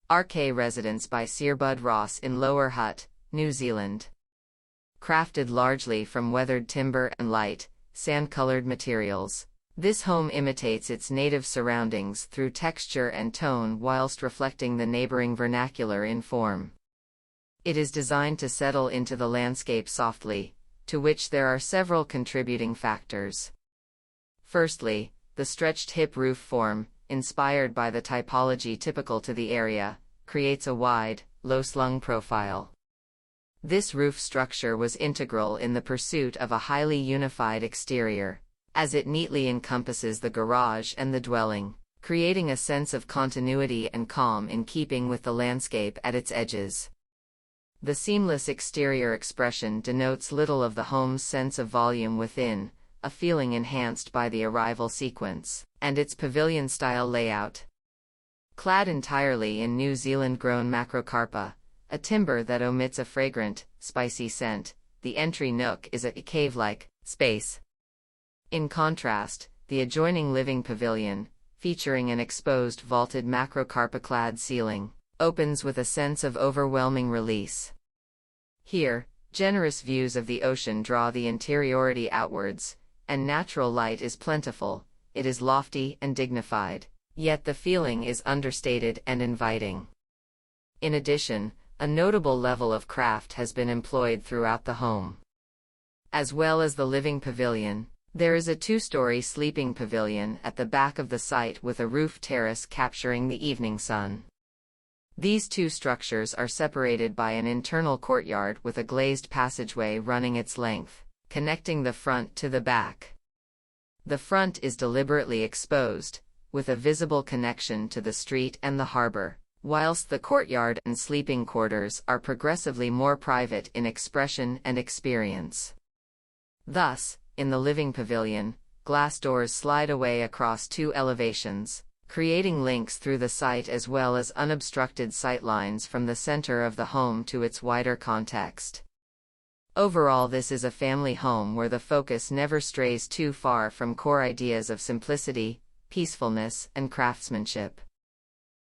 Archi Residence by Seear-Budd Ross in Lower Hutt, New Zealand. Crafted largely from weathered timber and light, sand-colored materials, this home imitates its native surroundings through texture and tone whilst reflecting the neighboring vernacular in form. It is designed to settle into the landscape softly, to which there are several contributing factors. Firstly, the stretched hip roof form, inspired by the typology typical to the area, creates a wide, low-slung profile. This roof structure was integral in the pursuit of a highly unified exterior, as it neatly encompasses the garage and the dwelling, creating a sense of continuity and calm in keeping with the landscape at its edges. The seamless exterior expression denotes little of the home's sense of volume within, a feeling enhanced by the arrival sequence and its pavilion-style layout. Clad entirely in New Zealand-grown macrocarpa, a timber that omits a fragrant, spicy scent, the entry nook is a cave-like space. In contrast, the adjoining living pavilion, featuring an exposed vaulted macrocarpa-clad ceiling, opens with a sense of overwhelming release. Here, generous views of the ocean draw the interiority outwards, and natural light is plentiful. It is lofty and dignified, yet the feeling is understated and inviting. In addition, a notable level of craft has been employed throughout the home. As well as the living pavilion, there is a two-story sleeping pavilion at the back of the site with a roof terrace capturing the evening sun. These two structures are separated by an internal courtyard with a glazed passageway running its length, connecting the front to the back. The front is deliberately exposed, with a visible connection to the street and the harbor, whilst the courtyard and sleeping quarters are progressively more private in expression and experience. Thus, in the living pavilion, glass doors slide away across two elevations, creating links through the site as well as unobstructed sightlines from the center of the home to its wider context. Overall, this is a family home where the focus never strays too far from core ideas of simplicity, peacefulness, and craftsmanship.